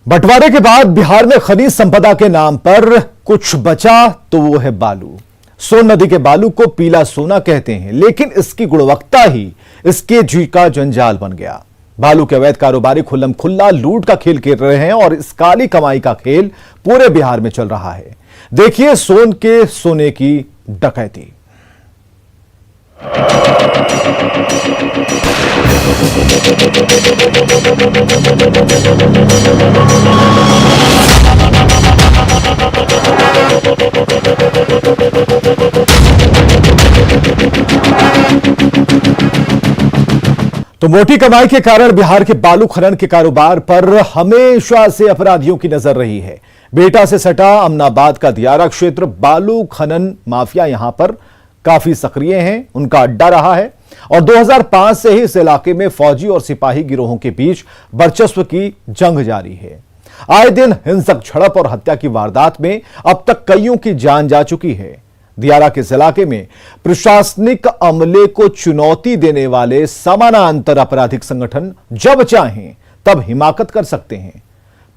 बंटवारे के बाद बिहार में खनिज संपदा के नाम पर कुछ बचा तो वो है बालू। सोन नदी के बालू को पीला सोना कहते हैं, लेकिन इसकी गुणवत्ता ही इसके जी का जंजाल बन गया। बालू के अवैध कारोबारी खुल्लम खुल्ला लूट का खेल खेल रहे हैं और इस काली कमाई का खेल पूरे बिहार में चल रहा है। देखिए सोन के सोने की डकैती। तो मोटी कमाई के कारण बिहार के बालू खनन के कारोबार पर हमेशा से अपराधियों की नजर रही है। बेटा से सटा अमनाबाद का दियारा क्षेत्र बालू खनन माफिया यहां पर काफी सक्रिय हैं, उनका अड्डा रहा है और 2005 से ही इस इलाके में फौजी और सिपाही गिरोहों के बीच वर्चस्व की जंग जारी है। आए दिन हिंसक झड़प और हत्या की वारदात में अब तक कईयों की जान जा चुकी है। दियारा के इस इलाके में प्रशासनिक अमले को चुनौती देने वाले समानांतर आपराधिक संगठन जब चाहें तब हिमाकत कर सकते हैं।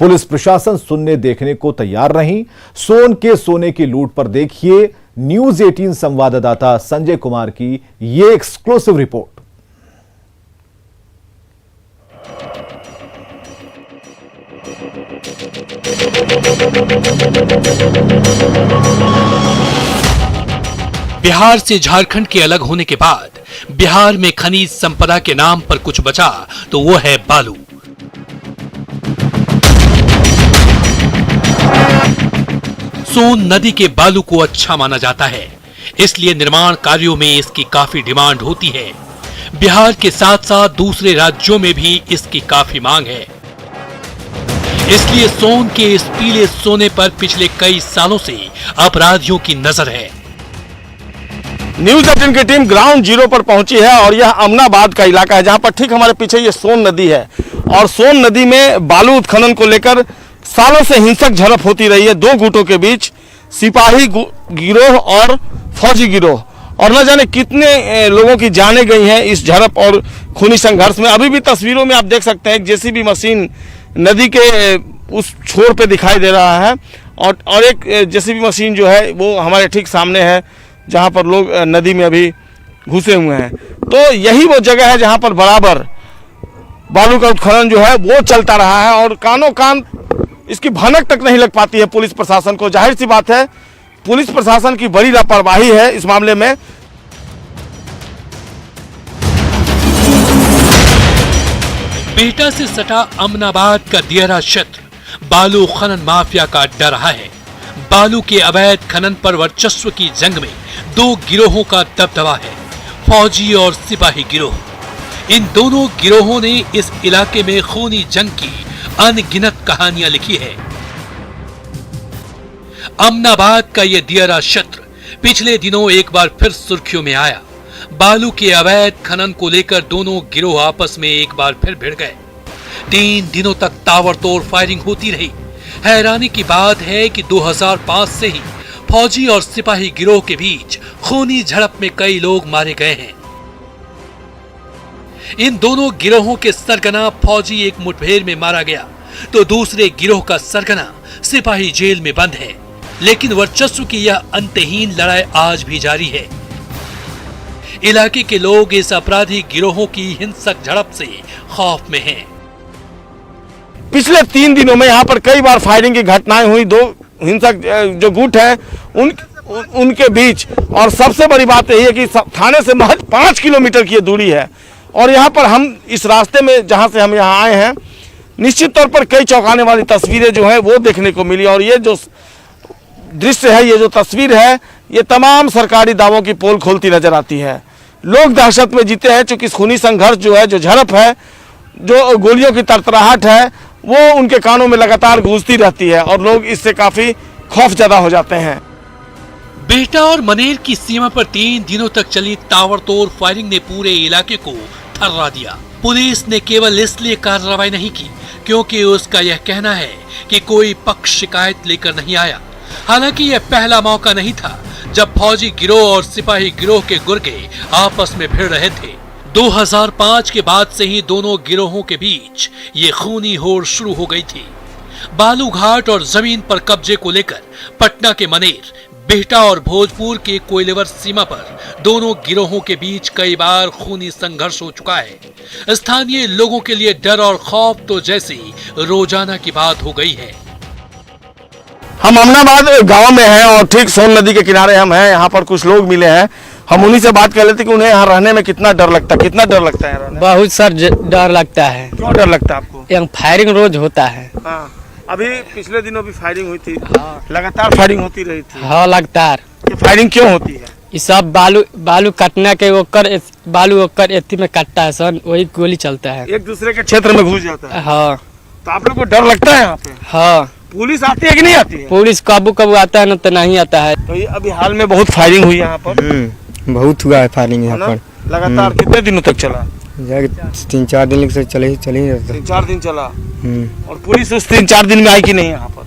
पुलिस प्रशासन सुनने देखने को तैयार नहीं। सोन के सोने की लूट पर देखिए न्यूज 18 संवाददाता संजय कुमार की ये एक्सक्लूसिव रिपोर्ट। बिहार से झारखंड के अलग होने के बाद बिहार में खनिज संपदा के नाम पर कुछ बचा तो वो है बालू। सोन नदी के बालू को अच्छा माना जाता है, इसलिए निर्माण कार्यों में इसकी काफी डिमांड होती है। बिहार के साथ साथ दूसरे राज्यों में भी इसकी काफी मांग है। इसलिए सोन के इस पीले सोने पर पिछले कई सालों से अपराधियों की नजर है। न्यूज 18 की टीम ग्राउंड जीरो पर पहुंची है और यह अमनाबाद का इलाका है, जहां पर ठीक हमारे पीछे ये सोन नदी है और सोन नदी में बालू उत्खनन को लेकर सालों से हिंसक झड़प होती रही है दो गुटों के बीच, सिपाही गिरोह और फौजी गिरोह, और न जाने कितने लोगों की जानें गई हैं इस झड़प और खूनी संघर्ष में। अभी भी तस्वीरों में आप देख सकते हैं जेसीबी मशीन नदी के उस छोर पे दिखाई दे रहा है और एक जेसीबी मशीन जो है वो हमारे ठीक सामने है, जहां पर लोग नदी में अभी घुसे हुए हैं। तो यही वो जगह है जहां पर बराबर बालू का उत्खनन जो है वो चलता रहा है और कानों कान इसकी भनक तक नहीं लग पाती है पुलिस प्रशासन को। जाहिर सी बात है पुलिस प्रशासन की बड़ी लापरवाही है इस मामले में। बेटा से सटा अमनाबाद का दियारा क्षेत्र बालू खनन माफिया का अड्डा रहा है। बालू के अवैध खनन पर वर्चस्व की जंग में दो गिरोहों का दबदबा है, फौजी और सिपाही गिरोह। इन दोनों गिरोहों ने इस इलाके में खूनी जंग की अनगिनत कहानियां लिखी है। अमनाबाद का यह दियारा क्षेत्र पिछले दिनों एक बार फिर सुर्खियों में आया। बालू के अवैध खनन को लेकर दोनों गिरोह आपस में एक बार फिर भिड़ गए। 3 दिनों तक ताबड़तोड़ फायरिंग होती रही। हैरानी की बात है कि 2005 से ही फौजी और सिपाही गिरोह के बीच खूनी झड़प में कई लोग मारे गए हैं। इन दोनों गिरोहों के सरगना फौजी एक मुठभेड़ में मारा गया तो दूसरे गिरोह का सरगना सिपाही जेल में बंद है। लेकिन वर्चस्व की यह अंतहीन लड़ाई आज भी जारी है। इलाके के लोग इस अपराधी गिरोहों की हिंसक झड़प से खौफ में हैं। पिछले 3 दिनों में यहाँ पर कई बार फायरिंग की घटनाएं हुई दो हिंसक जो गुट है उनके बीच, और सबसे बड़ी बात यही है कि थाने से महज 5 किलोमीटर की दूरी है और यहाँ पर हम इस रास्ते में जहाँ से हम यहाँ आए हैं निश्चित तौर पर कई चौंकाने वाली तस्वीरें जो है वो देखने को मिली। और ये जो दृश्य है, ये जो तस्वीर है, ये तमाम सरकारी दावों की पोल खोलती नजर आती है। लोग दहशत में जीते हैं क्योंकि खूनी संघर्ष जो है, जो झड़प है, जो गोलियों की तरतराहट है, वो उनके कानों में लगातार गूंजती रहती है और लोग इससे काफी खौफजदा हो जाते हैं। बेटा और मनेर की सीमा पर 3 दिनों तक चली ताबड़तोड़ फायरिंग ने पूरे इलाके को थर्रा दिया। पुलिस ने केवल इसलिए कार्रवाई नहीं की क्योंकि उसका यह कहना है कि कोई पक्ष शिकायत लेकर नहीं आया। हालांकि यह पहला मौका नहीं था जब फौजी गिरोह और सिपाही गिरोह के गुर्गे आपस में भिड़ रहे थे। 2005 के बाद से ही दोनों गिरोहों के बीच ये खूनी होड़ शुरू हो गई थी। बालू घाट और जमीन पर कब्जे को लेकर पटना के मनेर, बिहटा और भोजपुर के कोयलेवर सीमा पर दोनों गिरोहों के बीच कई बार खूनी संघर्ष हो चुका है। स्थानीय लोगों के लिए डर और खौफ तो जैसी रोजाना की बात हो गई है। हम अमनाबाद गांव में हैं और ठीक सोन नदी के किनारे हम हैं। यहाँ पर कुछ लोग मिले हैं, हम उन्हीं से बात कर लेते कि उन्हें यहाँ रहने में कितना डर लगता है। कितना डर लगता है रहने? बहुत सर डर लगता है। क्यों डर लगता है आपको? यहाँ फायरिंग रोज होता है। हाँ, अभी पिछले दिनों भी फायरिंग हुई थी। लगातार फायरिंग होती रही थी। हाँ लगातार। ये फायरिंग क्यों होती है? ये सब बालू काटने के बालू ओकर एथी में काटता है सर, वही गोली चलता है। एक दूसरे के क्षेत्र में घुस जाता है। हाँ। तो आप लोग को डर लगता है यहाँ पे? हाँ। पुलिस आती है कि नहीं आती है? पुलिस कबू आता है ना तो नहीं आता है। तो ये अभी हाल में बहुत फायरिंग हुई यहाँ पर। बहुत हुआ है फायरिंग यहाँ पर। लगातार कितने दिनों तक चला? 3-4 दिन से चले ही रहता। 3-4 दिन चला। और पुलिस उस 3-4 दिन में आई कि नहीं यहाँ पर?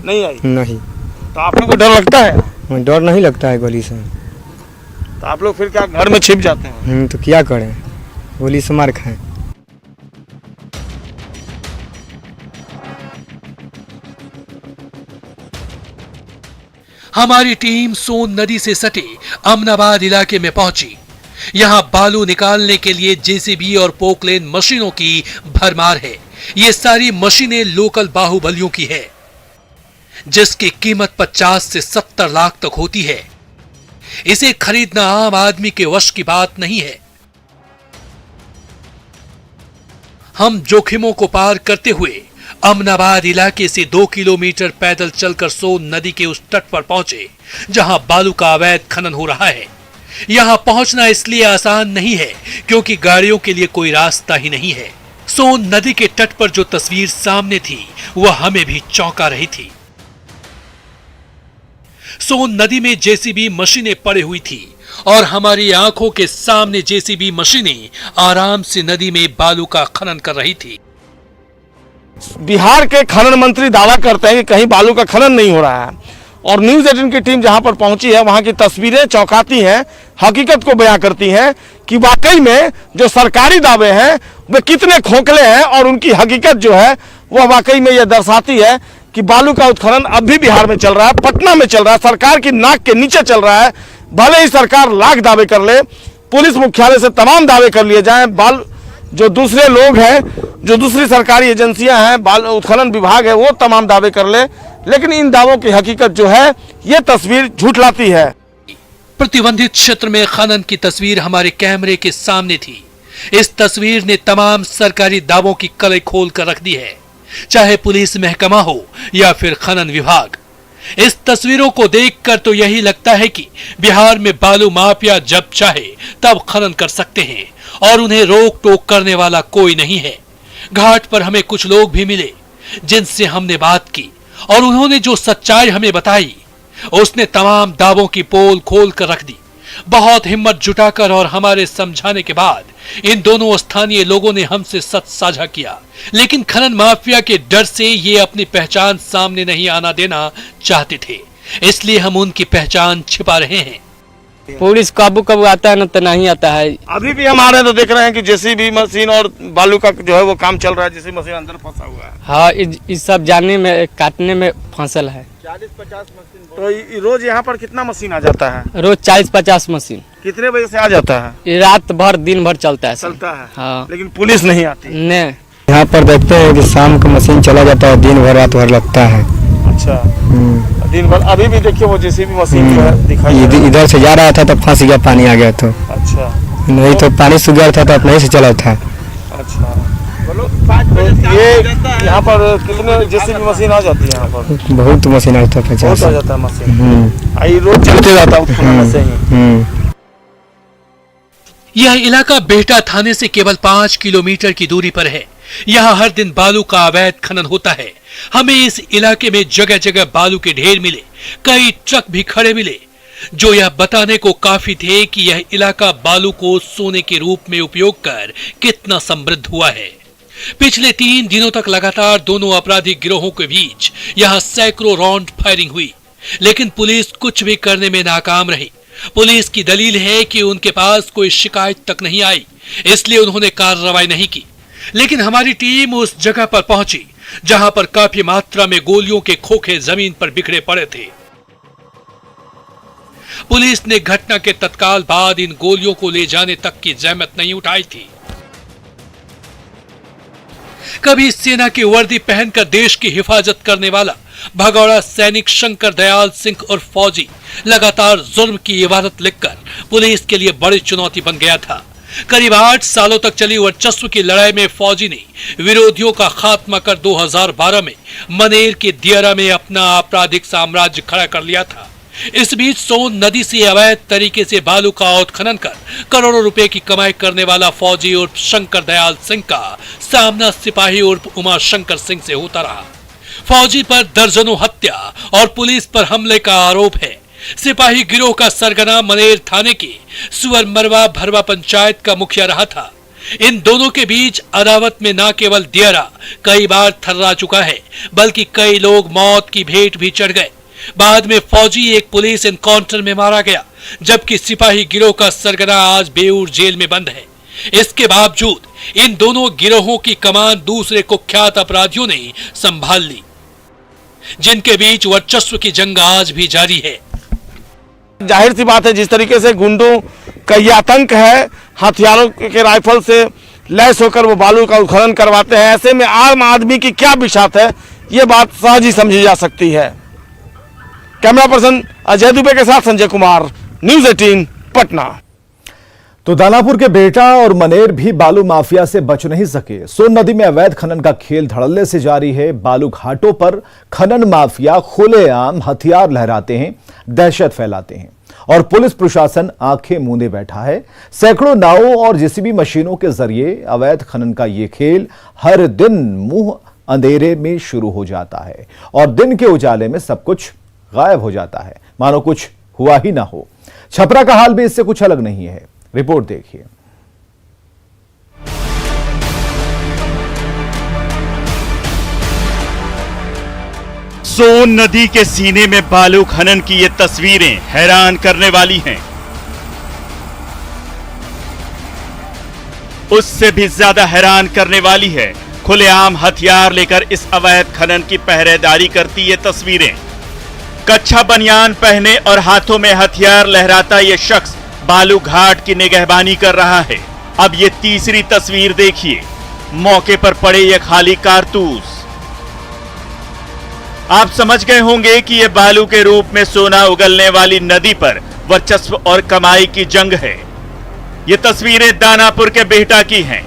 नहीं आई। नहीं। तो आप लोग को डर लगता है? डर नहीं लगता है गोली से। तो आप लोग फिर क्या घर में छिप जाते हैं? तो क्या करें, गोली से मार खाएं। हमारी टीम सोन नदी से सटे अमनाबाद इलाके में पहुंची। यहां बालू निकालने के लिए जेसीबी और पोकलेन मशीनों की भरमार है। ये सारी मशीनें लोकल बाहुबलियों की है, जिसकी कीमत 50 से 70 लाख तक होती है। इसे खरीदना आम आदमी के वश की बात नहीं है। हम जोखिमों को पार करते हुए अमनाबाद इलाके से 2 किलोमीटर पैदल चलकर सोन नदी के उस तट पर पहुंचे जहां बालू का अवैध खनन हो रहा है। यहां पहुंचना इसलिए आसान नहीं है क्योंकि गाड़ियों के लिए कोई रास्ता ही नहीं है। सोन नदी के तट पर जो तस्वीर सामने थी वह हमें भी चौंका रही थी। सोन नदी में जेसीबी मशीनें पड़ी हुई थी और हमारी आंखों के सामने जेसीबी मशीनें आराम से नदी में बालू का खनन कर रही थी। बिहार के खनन मंत्री दावा करते हैं कि कहीं बालू का खनन नहीं हो रहा है और न्यूज़ 18 की टीम जहां पर पहुंची है वहां की तस्वीरें चौंकाती हैं, हकीकत को बयां करती हैं कि वाकई में जो सरकारी दावे हैं वे कितने खोखले हैं और उनकी हकीकत जो है वह वाकई में यह दर्शाती है कि बालू का उत्खनन अब भी बिहार में चल रहा है, पटना में चल रहा है, सरकार की नाक के नीचे चल रहा है। भले ही सरकार लाख दावे कर ले, पुलिस मुख्यालय से तमाम दावे कर लिए जाएं, जो दूसरे लोग हैं, जो दूसरी सरकारी एजेंसियां हैं, बाल उत्खनन विभाग है, वो तमाम दावे कर ले, लेकिन इन दावों की हकीकत जो है ये तस्वीर झूठलाती है। प्रतिबंधित क्षेत्र में खनन की तस्वीर हमारे कैमरे के सामने थी। इस तस्वीर ने तमाम सरकारी दावों की कलई खोल कर रख दी है, चाहे पुलिस महकमा हो या फिर खनन विभाग। इस तस्वीरों को देखकर तो यही लगता है कि बिहार में बालू माफिया जब चाहे तब खनन कर सकते हैं और उन्हें रोक टोक करने वाला कोई नहीं है। घाट पर हमें कुछ लोग भी मिले जिनसे हमने बात की और उन्होंने जो सच्चाई हमें बताई उसने तमाम दावों की पोल खोल कर रख दी। बहुत हिम्मत जुटाकर और हमारे समझाने के बाद इन दोनों स्थानीय लोगों ने हमसे सच साझा किया, लेकिन खनन माफिया के डर से ये अपनी पहचान सामने नहीं आना देना चाहते थे, इसलिए हम उनकी पहचान छिपा रहे हैं। पुलिस कबू आता है ना तो नहीं आता है। अभी भी हम आ रहे हैं तो देख रहे हैं कि जेसीबी मशीन और बालू का जो है वो काम चल रहा है, जेसीबी मशीन अंदर फंसा हुआ है। हाँ, इस सब जानने में काटने में फसल है। 40-50 मशीन। तो रोज यहाँ पर कितना मशीन आ जाता है? रोज 40-50 मशीन। कितने बजे से आ जाता है? ये रात भर दिन भर चलता है। चलता है। हाँ। लेकिन पुलिस नहीं आती? नहीं। यहाँ पर देखते हैं कि शाम को मशीन चला जाता है, दिन भर रात भर लगता है। अच्छा। दिन भर। अभी भी देखिए वो जेसीबी मशीन जो है दिखाई इधर से जा रहा था तो फंस गया, पानी आ गया तो। अच्छा। नहीं तो पानी सूख गया था तो अपने से चला था। अच्छा। तो ये यहाँ पर कितने जेसीबी मशीन आ जाती है? यहाँ पर बहुत मशीन आता है, 50 आ जाता है मशीन। आई रोज चलते जाता है। यह इलाका बिहटा थाने से केवल 5 किलोमीटर की दूरी पर है। यहाँ हर दिन बालू का अवैध खनन होता है। हमें इस इलाके में जगह जगह बालू के ढेर मिले, कई ट्रक भी खड़े मिले, जो यह बताने को काफी थे कि यह इलाका बालू को सोने के रूप में उपयोग कर कितना समृद्ध हुआ है। पिछले 3 दिनों तक लगातार दोनों आपराधिक गिरोहों के बीच यहां सैकड़ों राउंड फायरिंग हुई। लेकिन पुलिस कुछ भी करने में नाकाम रही। पुलिस की दलील है कि उनके पास कोई शिकायत तक नहीं आई, इसलिए उन्होंने कार्रवाई नहीं की। लेकिन हमारी टीम उस जगह पर पहुंची जहां पर काफी मात्रा में गोलियों के खोखे जमीन पर बिखरे पड़े थे। पुलिस ने घटना के तत्काल बाद इन गोलियों को ले जाने तक की जहमत नहीं उठाई थी। कभी सेना की वर्दी पहनकर देश की हिफाजत करने वाला भगौड़ा सैनिक शंकर दयाल सिंह और फौजी लगातार जुर्म की इबारत लिखकर पुलिस के लिए बड़ी चुनौती बन गया था। करीब 8 सालों तक चली वर्चस्व की लड़ाई में फौजी ने विरोधियों का खात्मा कर 2012 में मनेर के दियारा में अपना आपराधिक साम्राज्य खड़ा कर लिया था। इस बीच सोन नदी से अवैध तरीके से बालू का उत्खनन कर करोड़ों रुपए की कमाई करने वाला फौजी उर्फ शंकर दयाल सिंह का सामना सिपाही उर्फ उमा शंकर सिंह से होता रहा। फौजी पर दर्जनों हत्या और पुलिस पर हमले का आरोप है। सिपाही गिरोह का सरगना मनेर थाने के सुअर मरवा भरवा पंचायत का मुखिया रहा था। इन दोनों के बीच अदावत में न केवल दियारा कई बार थर्रा चुका है, बल्कि कई लोग मौत की भेंट भी चढ़ गए। बाद में फौजी एक पुलिस एनकाउंटर में मारा गया, जबकि सिपाही गिरोह का सरगना आज बेऊर जेल में बंद है। इसके बावजूद इन दोनों गिरोहों की कमान दूसरे कुख्यात अपराधियों ने संभाल ली, जिनके बीच वर्चस्व की जंग आज भी जारी है। जाहिर सी बात है, जिस तरीके से गुंडों का ये आतंक है, हथियारों के राइफल से लैस होकर वो बालू का उत्खनन करवाते हैं, ऐसे में आम आदमी की क्या बिशात है, ये बात सहज ही समझी जा सकती है। कैमरा पर्सन अजय दुबे के साथ संजय कुमार, न्यूज़ 18 पटना। तो दानापुर के बेटा और मनेर भी बालू माफिया से बच नहीं सके। सोन नदी में अवैध खनन का खेल धड़ल्ले से जारी है। बालू घाटों पर खनन माफिया खुलेआम हथियार लहराते हैं, दहशत फैलाते हैं और पुलिस प्रशासन आंखें मूंदे बैठा है। सैकड़ों नावों और जेसीबी मशीनों के जरिए अवैध खनन का ये खेल हर दिन मुंह अंधेरे में शुरू हो जाता है और दिन के उजाले में सब कुछ गायब हो जाता है, मानो कुछ हुआ ही ना हो। छपरा का हाल भी इससे कुछ अलग नहीं है। रिपोर्ट देखिए। सोन नदी के सीने में बालू खनन की ये तस्वीरें हैरान करने वाली हैं। उससे भी ज्यादा हैरान करने वाली है खुलेआम हथियार लेकर इस अवैध खनन की पहरेदारी करती ये तस्वीरें। कच्छा बनियान पहने और हाथों में हथियार लहराता ये शख्स बालू घाट की निगहबानी कर रहा है। अब ये तीसरी तस्वीर देखिए, मौके पर पड़े ये खाली कारतूस। आप समझ गए होंगे कि ये बालू के रूप में सोना उगलने वाली नदी पर वर्चस्व और कमाई की जंग है। ये तस्वीरें दानापुर के बिहटा की हैं,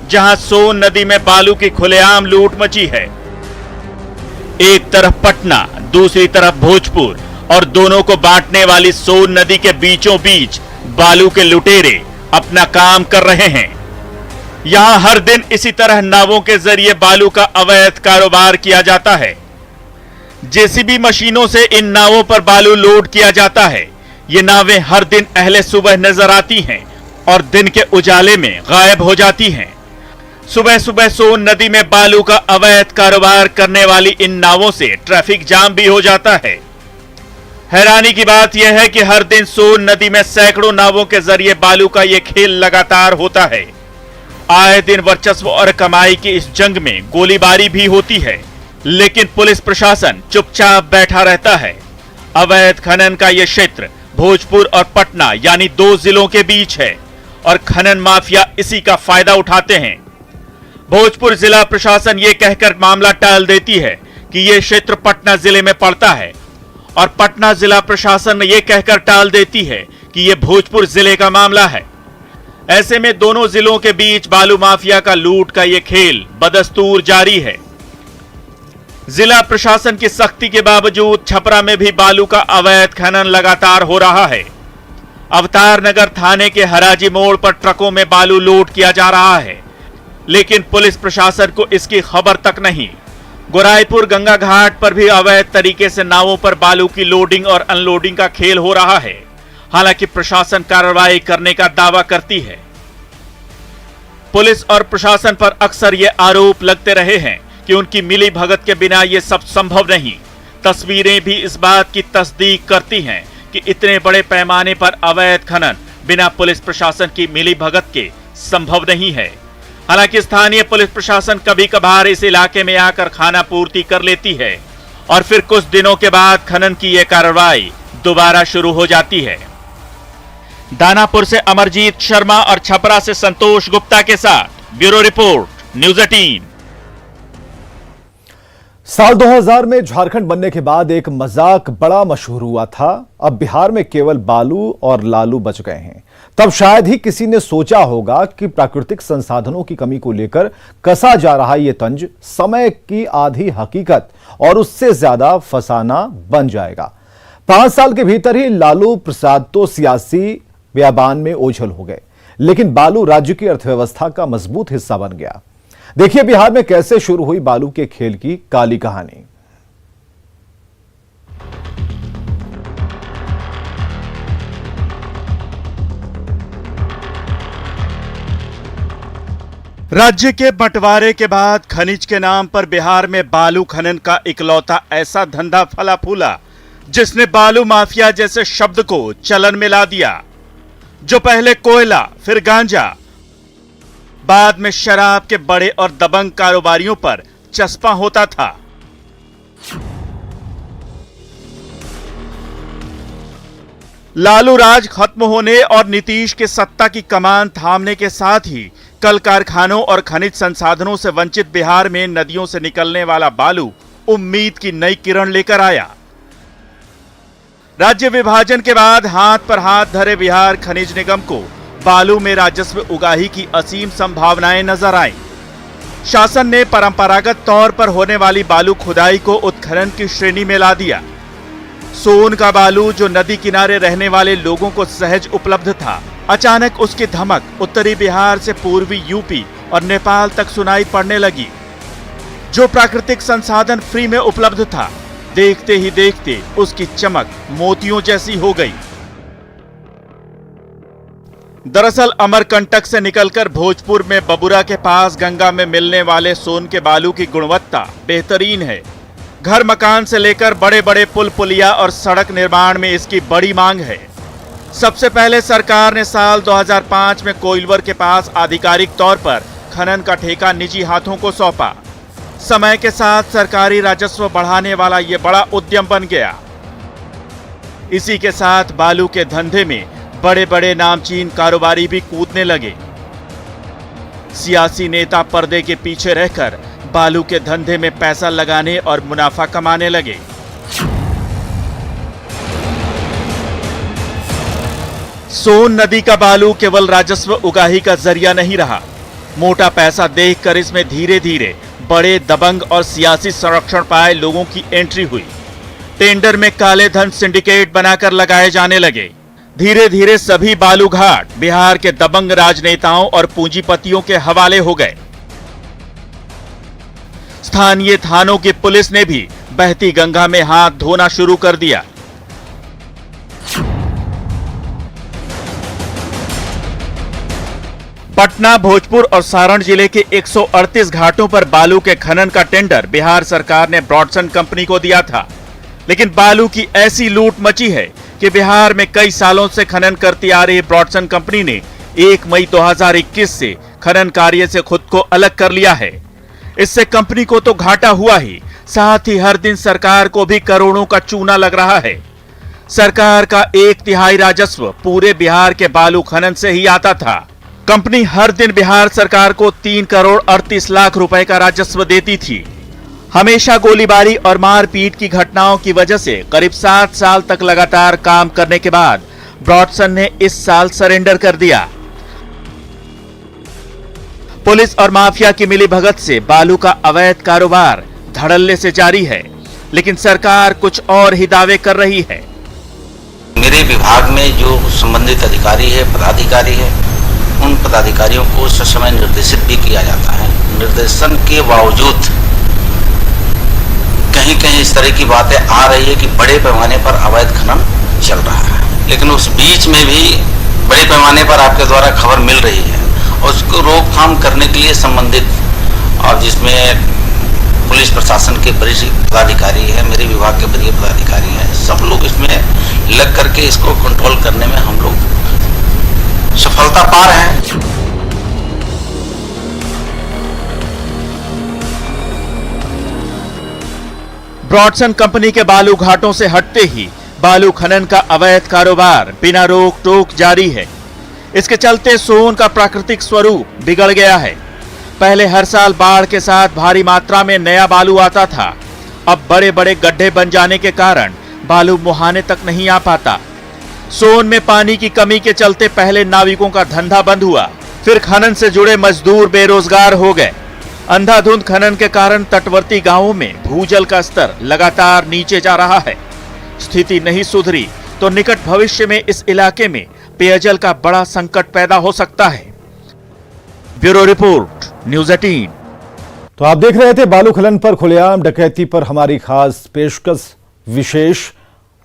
जहां सोन नदी में बालू की खुलेआम लूट मची है। एक तरफ पटना, दूसरी तरफ भोजपुर और दोनों को बांटने वाली सोन नदी के बीचों बीच बालू के लुटेरे अपना काम कर रहे हैं। यहां हर दिन इसी तरह नावों के जरिए बालू का अवैध कारोबार किया जाता है। जेसीबी मशीनों से इन नावों पर बालू लोड किया जाता है। ये नावें हर दिन अहले सुबह नजर आती हैं और दिन के उजाले में गायब हो जाती हैं। सुबह सुबह सोन नदी में बालू का अवैध कारोबार करने वाली इन नावों से ट्रैफिक जाम भी हो जाता है। हैरानी की बात यह है कि हर दिन सोन नदी में सैकड़ों नावों के जरिए बालू का यह खेल लगातार होता है। आए दिन वर्चस्व और कमाई की इस जंग में गोलीबारी भी होती है, लेकिन पुलिस प्रशासन चुपचाप बैठा रहता है। अवैध खनन का यह क्षेत्र भोजपुर और पटना यानी 2 जिलों के बीच है और खनन माफिया इसी का फायदा उठाते हैं। भोजपुर जिला प्रशासन ये कहकर मामला टाल देती है कि यह क्षेत्र पटना जिले में पड़ता है और पटना जिला प्रशासन यह कहकर टाल देती है कि यह भोजपुर जिले का मामला है। ऐसे में दोनों जिलों के बीच बालू माफिया का लूट का यह खेल बदस्तूर जारी है। जिला प्रशासन की सख्ती के बावजूद छपरा में भी बालू का अवैध खनन लगातार हो रहा है। अवतार नगर थाने के हराजी मोड़ पर ट्रकों में बालू लोड किया जा रहा है, लेकिन पुलिस प्रशासन को इसकी खबर तक नहीं। गोराईपुर गंगा घाट पर भी अवैध तरीके से नावों पर बालू की लोडिंग और अनलोडिंग का खेल हो रहा है। हालांकि प्रशासन कार्रवाई करने का दावा करती है। पुलिस और प्रशासन पर अक्सर ये आरोप लगते रहे हैं कि उनकी मिली भगत के बिना ये सब संभव नहीं। तस्वीरें भी इस बात की तस्दीक करती हैं कि इतने बड़े पैमाने पर अवैध खनन बिना पुलिस प्रशासन की मिलीभगत के संभव नहीं है। हालांकि स्थानीय पुलिस प्रशासन कभी कभार इस इलाके में आकर खाना पूर्ति कर लेती है और फिर कुछ दिनों के बाद खनन की यह कार्रवाई दोबारा शुरू हो जाती है। दानापुर से अमरजीत शर्मा और छपरा से संतोष गुप्ता के साथ ब्यूरो रिपोर्ट, न्यूज़ 18। साल 2000 में झारखंड बनने के बाद एक मजाक बड़ा मशहूर हुआ था, अब बिहार में केवल बालू और लालू बच गए हैं। तब शायद ही किसी ने सोचा होगा कि प्राकृतिक संसाधनों की कमी को लेकर कसा जा रहा ये तंज समय की आधी हकीकत और उससे ज्यादा फसाना बन जाएगा। 5 साल के भीतर ही लालू प्रसाद तो सियासी बयाबान में ओझल हो गए, लेकिन बालू राज्य की अर्थव्यवस्था का मजबूत हिस्सा बन गया। देखिए बिहार में कैसे शुरू हुई बालू के खेल की काली कहानी। राज्य के बंटवारे के बाद खनिज के नाम पर बिहार में बालू खनन का इकलौता ऐसा धंधा फला फूला जिसने बालू माफिया जैसे शब्द को चलन में ला दिया। जो पहले कोयला, फिर गांजा, बाद में शराब के बड़े और दबंग कारोबारियों पर चस्पा होता था। लालू राज खत्म होने और नीतीश के सत्ता की कमान थामने के साथ ही कल कारखानों और खनिज संसाधनों से वंचित बिहार में नदियों से निकलने वाला बालू उम्मीद की नई किरण लेकर आया। राज्य विभाजन के बाद हाथ पर हाथ धरे बिहार खनिज निगम को बालू में राजस्व उगाही की असीम संभावनाएं नजर आईं। शासन ने परंपरागत तौर पर होने वाली बालू खुदाई को उत्खनन की श्रेणी में ला दिया। सोन का बालू जो नदी किनारे रहने वाले लोगों को सहज उपलब्ध था, अचानक उसकी धमक उत्तरी बिहार से पूर्वी यूपी और नेपाल तक सुनाई पड़ने लगी। जो प्राकृतिक संसाधन फ्री में उपलब्ध था, देखते ही देखते उसकी चमक मोतियों जैसी हो गई। दरअसल अमरकंटक से निकलकर भोजपुर में बबुरा के पास गंगा में मिलने वाले सोन के बालू की गुणवत्ता बेहतरीन है। घर मकान से लेकर बड़े बड़े पुल पुलिया और सड़क निर्माण में इसकी बड़ी मांग है। सबसे पहले सरकार ने साल 2005 में कोइलवर के पास आधिकारिक तौर पर खनन का ठेका निजी हाथों को सौंपा। समय के साथ सरकारी राजस्व बढ़ाने वाला यह बड़ा उद्यम बन गया। इसी के साथ बालू के धंधे में बड़े बड़े नामचीन कारोबारी भी कूदने लगे। सियासी नेता पर्दे के पीछे रहकर बालू के धंधे में पैसा लगाने और मुनाफा कमाने लगे। सोन नदी का बालू केवल राजस्व उगाही का जरिया नहीं रहा। मोटा पैसा देखकर इसमें धीरे धीरे बड़े दबंग और सियासी संरक्षण पाए लोगों की एंट्री हुई। टेंडर में काले धन सिंडिकेट बनाकर लगाए जाने लगे। धीरे धीरे सभी बालू घाट बिहार के दबंग राजनेताओं और पूंजीपतियों के हवाले हो गए। स्थानीय थानों की पुलिस ने भी बहती गंगा में हाथ धोना शुरू कर दिया। पटना, भोजपुर और सारण जिले के 138 घाटों पर बालू के खनन का टेंडर बिहार सरकार ने ब्रॉडसन कंपनी को दिया था। लेकिन बालू की ऐसी लूट मची है कि बिहार में कई सालों से खनन करती आ रही ब्रॉडसन कंपनी ने 1 मई 2021 से खनन कार्य से खुद को अलग कर लिया है। इससे कंपनी को तो घाटा हुआ ही, साथ ही हर दिन सरकार को भी करोड़ों का चूना लग रहा है। सरकार का 1/3 राजस्व पूरे बिहार के बालू खनन से ही आता था। कंपनी हर दिन बिहार सरकार को 3 करोड़ 38 लाख रुपए का राजस्व देती थी। हमेशा गोलीबारी और मारपीट की घटनाओं की वजह से करीब 7 साल तक लगातार काम करने के बाद ब्रॉडसन ने इस साल सरेंडर कर दिया। पुलिस और माफिया की मिलीभगत से बालू का अवैध कारोबार धड़ल्ले से जारी है, लेकिन सरकार कुछ और ही दावे कर रही है। मेरे विभाग में जो संबंधित अधिकारी है, पदाधिकारी है, उन पदाधिकारियों को ससमय निर्देशित भी किया जाता है। निर्देशन के बावजूद कहीं कहीं इस तरह की बातें आ रही है कि बड़े पैमाने पर अवैध खनन चल रहा है, लेकिन उस बीच में भी बड़े पैमाने पर आपके द्वारा खबर मिल रही है और उसको रोकथाम करने के लिए संबंधित और जिसमें पुलिस प्रशासन के वरिष्ठ पदाधिकारी है, मेरे विभाग के वरीय पदाधिकारी हैं, सब लोग इसमें लग करके इसको कंट्रोल करने में हम लोग सफलता पा रहे हैं। ब्रॉडसन कंपनी के बालू घाटों से हटते ही बालू खनन का अवैध कारोबार बिना रोक टोक जारी है। इसके चलते सोन का प्राकृतिक स्वरूप बिगड़ गया है। पहले हर साल बाढ़ के साथ भारी मात्रा में नया बालू आता था। अब बड़े बड़े गड्ढे बन जाने के कारण बालू मुहाने तक नहीं आ पाता। सोन में पानी की कमी के चलते पहले नाविकों का धंधा बंद हुआ, फिर खनन से जुड़े मजदूर बेरोजगार हो गए। अंधाधुंध खनन के कारण तटवर्ती गांवों में भूजल का स्तर लगातार नीचे जा रहा है। स्थिति नहीं सुधरी तो निकट भविष्य में इस इलाके में पेयजल का बड़ा संकट पैदा हो सकता है। Bureau report, news 18। तो आप देख रहे थे बालू खनन पर खुलेआम डकैती पर हमारी खास पेशकश विशेष,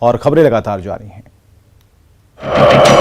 और खबरें लगातार जारी हैं।